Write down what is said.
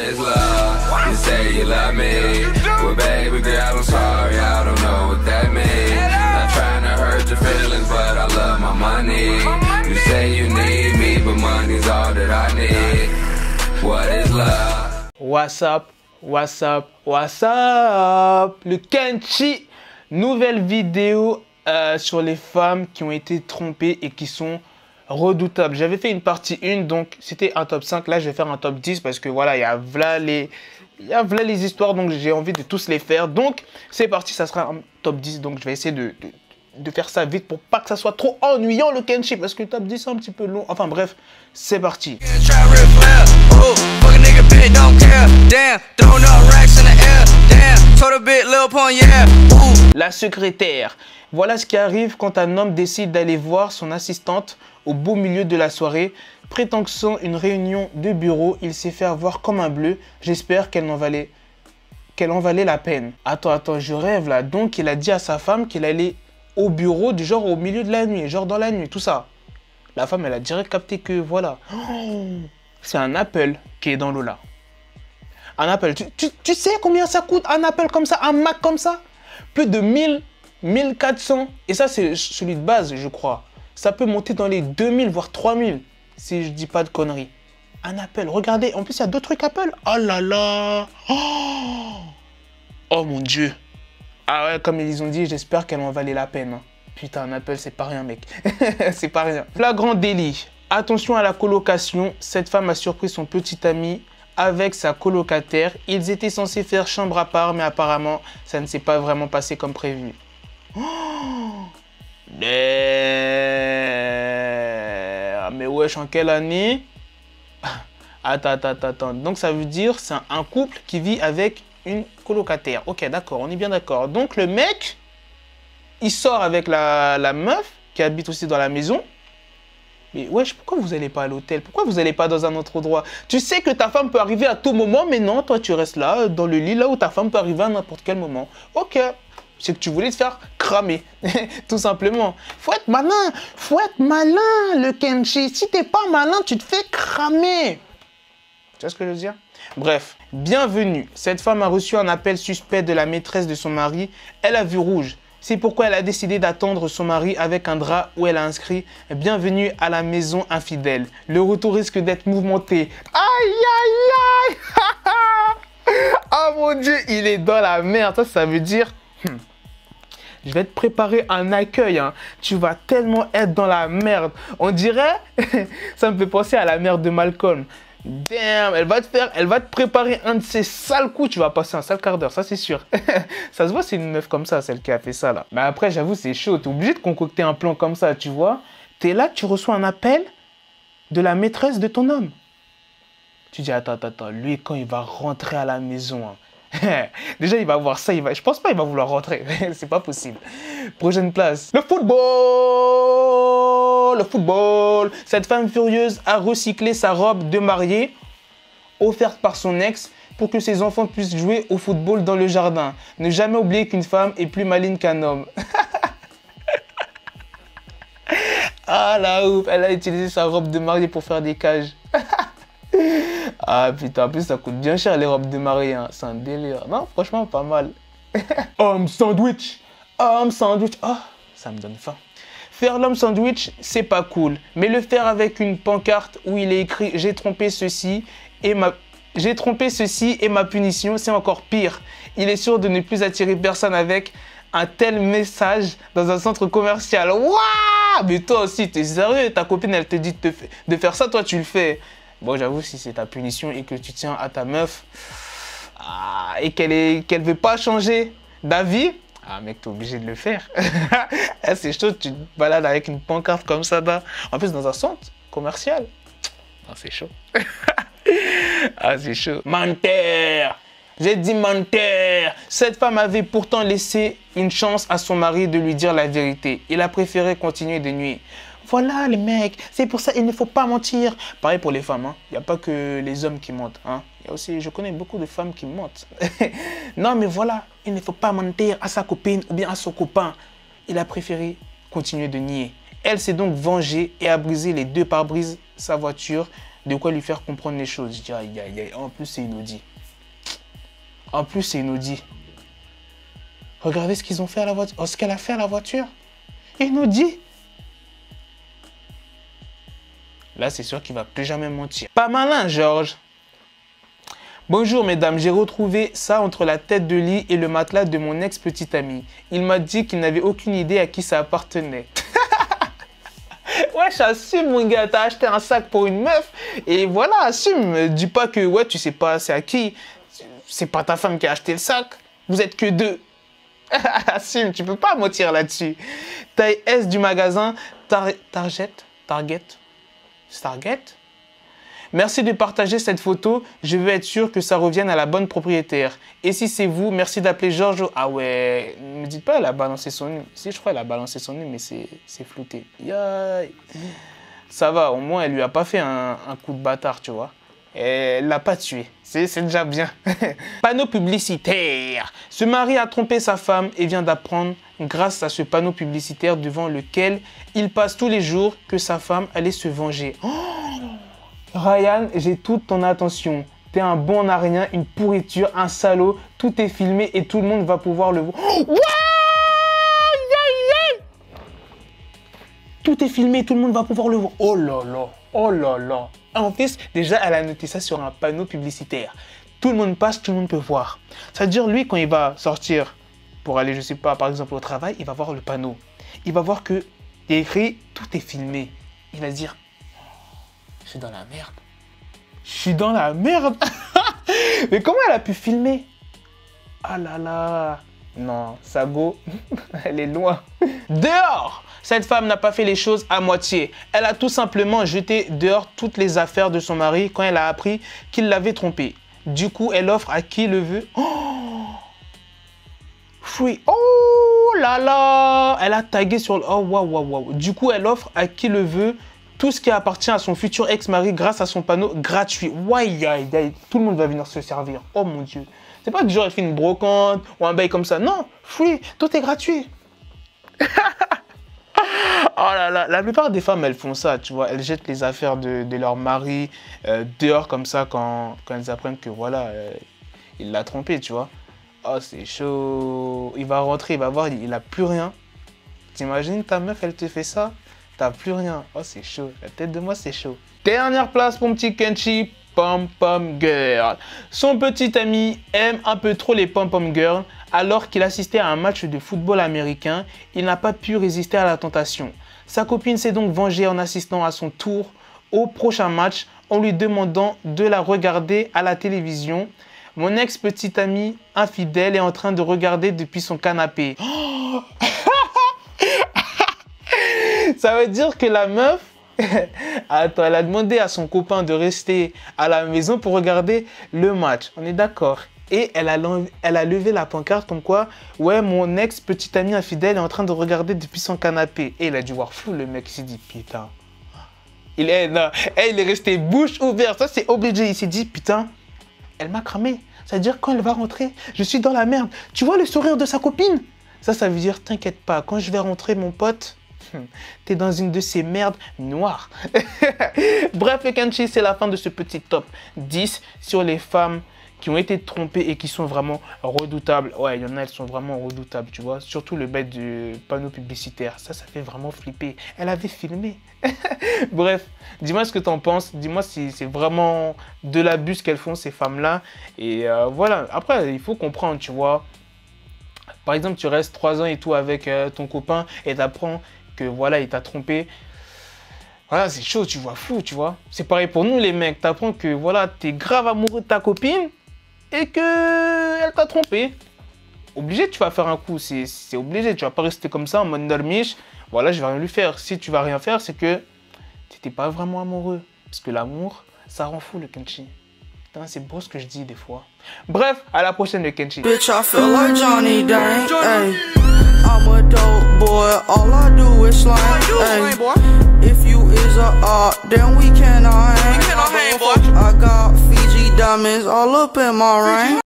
is love? You say you love me, well baby girl, I'm sorry, I don't know what that means. Not trying to hurt your feelings, but I love my money. You say you need me, but money's all that I need. What is love? What's up? What's up? What's up? Le Kenchi, nouvelle vidéo sur les femmes qui ont été trompées et qui sont redoutables. J'avais fait une partie 1, donc c'était un top 5. Là, je vais faire un top 10 parce que voilà, il y a v'là les histoires, donc j'ai envie de tous les faire. Donc, c'est parti, ça sera un top 10. Donc, je vais essayer de faire ça vite pour pas que ça soit trop ennuyant le Kenchi parce que le top 10 c'est un petit peu long. Enfin bref, c'est parti. La secrétaire. Voilà ce qui arrive quand un homme décide d'aller voir son assistante au beau milieu de la soirée. Prétextant une réunion de bureau, il s'est fait avoir comme un bleu. J'espère qu'elle en valait la peine. Attends, je rêve là. Donc il a dit à sa femme qu'il allait au bureau, du genre au milieu de la nuit, genre dans la nuit, tout ça. La femme, elle a direct capté que voilà. Oh, c'est un Apple qui est dans l'eau là. Un Apple. Tu sais combien ça coûte un Apple comme ça, un Mac comme ça? Plus de 1400. Et ça, c'est celui de base, je crois. Ça peut monter dans les 2000, voire 3000, si je dis pas de conneries. Un Apple, regardez. En plus, il y a d'autres trucs Apple. Oh là là. Oh mon Dieu. Ah ouais, comme ils ont dit, j'espère qu'elle en valait la peine. Hein. Putain, un Apple, c'est pas rien, mec. C'est pas rien. Flagrant délit. Attention à la colocation. Cette femme a surpris son petit ami avec sa colocataire. Ils étaient censés faire chambre à part, mais apparemment, ça ne s'est pas vraiment passé comme prévu. Oh, mais wesh, en quelle année? Attends. Donc, ça veut dire c'est un couple qui vit avec une colocataire. Ok, d'accord, on est bien d'accord. Donc, le mec, il sort avec la meuf qui habite aussi dans la maison. Mais wesh, pourquoi vous n'allez pas à l'hôtel? Pourquoi vous n'allez pas dans un autre endroit? Tu sais que ta femme peut arriver à tout moment, mais non, toi, tu restes là, dans le lit, là où ta femme peut arriver à n'importe quel moment. Ok, c'est que tu voulais te faire cramer, tout simplement. Faut être malin, le Kenchi. Si t'es pas malin, tu te fais cramer. Tu vois ce que je veux dire? Bref, bienvenue. Cette femme a reçu un appel suspect de la maîtresse de son mari. Elle a vu rouge. C'est pourquoi elle a décidé d'attendre son mari avec un drap où elle a inscrit « Bienvenue à la maison infidèle. Le retour risque d'être mouvementé. » Aïe, aïe, aïe. Oh mon Dieu, il est dans la merde. Ça veut dire... Je vais te préparer un accueil. Hein. Tu vas tellement être dans la merde. On dirait... Ça me fait penser à la mère de Malcolm. Damn, elle va te préparer un de ces sales coups. Tu vas passer un sale quart d'heure, ça c'est sûr. Ça se voit, c'est une meuf comme ça, celle qui a fait ça là. Mais après, j'avoue, c'est chaud. T'es obligé de concocter un plan comme ça, tu vois. T'es là, tu reçois un appel de la maîtresse de ton homme. Tu dis, attends, lui, quand il va rentrer à la maison, hein, déjà, il va voir ça, je pense pas qu'il va vouloir rentrer. C'est pas possible. Prochaine place. Le football. Cette femme furieuse a recyclé sa robe de mariée offerte par son ex pour que ses enfants puissent jouer au football dans le jardin. Ne jamais oublier qu'une femme est plus maligne qu'un homme. Ah la ouf, elle a utilisé sa robe de mariée pour faire des cages. Ah putain, en plus ça coûte bien cher les robes de mariée, hein. C'est un délire. Non, franchement, pas mal. Sandwich. Oh, ça me donne faim. Faire l'homme sandwich, c'est pas cool. Mais le faire avec une pancarte où il est écrit « J'ai trompé ceci et ma punition », c'est encore pire. Il est sûr de ne plus attirer personne avec un tel message dans un centre commercial. Waouh! Mais toi aussi, t'es sérieux? Ta copine, elle te dit de faire ça, toi, tu le fais. Bon, j'avoue, si c'est ta punition et que tu tiens à ta meuf et qu'elle veut pas changer d'avis, ah mec, t'es obligé de le faire. C'est chaud, tu te balades avec une pancarte comme ça, là. En plus, dans un centre commercial. Ah, c'est chaud. Ah, c'est chaud. Menteur! J'ai dit menteur! Cette femme avait pourtant laissé une chance à son mari de lui dire la vérité. Il a préféré continuer de nuire. Voilà les mecs, c'est pour ça il ne faut pas mentir. Pareil pour les femmes, hein. Il n'y a pas que les hommes qui mentent. Hein. Il y a aussi, je connais beaucoup de femmes qui mentent. Non mais voilà, il ne faut pas mentir à sa copine ou bien à son copain. Il a préféré continuer de nier. Elle s'est donc vengée et a brisé les deux pare-brises de sa voiture de quoi lui faire comprendre les choses. Je dis, aïe, aïe, aïe. En plus, c'est une Audi. En plus, c'est une Audi. Regardez ce qu'ils ont fait à la voiture. Oh, ce qu'elle a fait à la voiture. Une Audi. Là, c'est sûr qu'il ne va plus jamais mentir. Pas malin, Georges. Bonjour, mesdames. J'ai retrouvé ça entre la tête de lit et le matelas de mon ex-petit ami. Il m'a dit qu'il n'avait aucune idée à qui ça appartenait. Ouais, assume, mon gars. T'as acheté un sac pour une meuf. Et voilà, assume. Dis pas que, ouais, tu sais pas c'est à qui. C'est pas ta femme qui a acheté le sac. Vous êtes que deux. Assume, tu peux pas mentir là-dessus. Taille S du magasin Target. Merci de partager cette photo. Je veux être sûr que ça revienne à la bonne propriétaire. Et si c'est vous, merci d'appeler Georges. Ah ouais, ne me dites pas elle a balancé son nom. Si, je crois qu'elle a balancé son nom, mais c'est flouté. Ça va, au moins elle lui a pas fait un coup de bâtard, tu vois. Elle l'a pas tué. C'est déjà bien. Panneau publicitaire. Ce mari a trompé sa femme et vient d'apprendre, grâce à ce panneau publicitaire devant lequel il passe tous les jours, que sa femme allait se venger. Oh, Ryan, j'ai toute ton attention. T'es un bon à rien, une pourriture, un salaud. Tout est filmé et tout le monde va pouvoir le voir. Oh, tout est filmé et tout le monde va pouvoir le voir. Oh là là. Oh là là. En plus, déjà, elle a noté ça sur un panneau publicitaire. Tout le monde passe, tout le monde peut voir. C'est-à-dire, lui, quand il va sortir pour aller, je sais pas, par exemple, au travail, il va voir le panneau. Il va voir que il y a écrit « Tout est filmé ». Il va se dire « Je suis dans la merde. Je suis dans la merde. » Mais comment elle a pu filmer? Ah là là. Non, Sago, elle est loin. Dehors! Cette femme n'a pas fait les choses à moitié. Elle a tout simplement jeté dehors toutes les affaires de son mari quand elle a appris qu'il l'avait trompée. Du coup, elle offre à qui le veut. Oh! Free. Oh là là! Elle a tagué sur le... Oh, waouh, waouh, waouh. Du coup, elle offre à qui le veut tout ce qui appartient à son futur ex-mari grâce à son panneau gratuit. Aïe, aïe, aïe. Tout le monde va venir se servir. Oh mon Dieu. C'est pas que genre elle fait une brocante ou un bail comme ça. Non, free. Tout est gratuit. Oh là là, la plupart des femmes, elles font ça, tu vois. Elles jettent les affaires de leur mari dehors comme ça quand elles apprennent que, voilà, il l'a trompé, tu vois. Oh, c'est chaud. Il va rentrer, il va voir, il n'a plus rien. T'imagines, ta meuf, elle te fait ça, t'as plus rien. Oh, c'est chaud. La tête de moi, c'est chaud. Dernière place pour mon petit Kenchi, Pom Pom Girl. Son petit ami aime un peu trop les Pom Pom Girls. Alors qu'il assistait à un match de football américain, il n'a pas pu résister à la tentation. Sa copine s'est donc vengée en assistant à son tour au prochain match en lui demandant de la regarder à la télévision. Mon ex-petit ami infidèle est en train de regarder depuis son canapé. Oh ça veut dire que la meuf, attends, elle a demandé à son copain de rester à la maison pour regarder le match. On est d'accord? Et elle a levé la pancarte comme quoi, ouais, mon ex-petit ami infidèle est en train de regarder depuis son canapé. Et il a dû voir fou, le mec. Il s'est dit, putain. Il est resté bouche ouverte. Ça, c'est obligé. Il s'est dit, putain, elle m'a cramé. C'est-à-dire, quand elle va rentrer, je suis dans la merde. Tu vois le sourire de sa copine? Ça veut dire, t'inquiète pas, quand je vais rentrer, mon pote, t'es dans une de ces merdes noires. Bref, les Kenchi, c'est la fin de ce petit top 10 sur les femmes qui ont été trompées et qui sont vraiment redoutables. Ouais, il y en a, elles sont vraiment redoutables, tu vois. Surtout le bête du panneau publicitaire. Ça fait vraiment flipper. Elle avait filmé. Bref, dis-moi ce que tu en penses. Dis-moi si c'est vraiment de l'abus qu'elles font, ces femmes-là. Et voilà. Après, il faut comprendre, tu vois. Par exemple, tu restes 3 ans et tout avec ton copain et t'apprends que voilà, il t'a trompé. Voilà, c'est chaud, tu vois, fou, tu vois. C'est pareil pour nous, les mecs. T'apprends que voilà, t'es grave amoureux de ta copine et qu'elle t'a trompé. Obligé, tu vas faire un coup. C'est obligé. Tu vas pas rester comme ça en mode normiche. Voilà, je vais rien lui faire. Si tu vas rien faire, c'est que t'étais pas vraiment amoureux. Parce que l'amour, ça rend fou, le Kenchi. Putain, c'est beau ce que je dis des fois. Bref, à la prochaine, le Kenchi. Bitch, I feel like Johnny Dang. Hey. I'm a dope boy, all I do is slang. Hey. If you is a art, then we cannot hang. I got Fiji diamonds all up in my ring.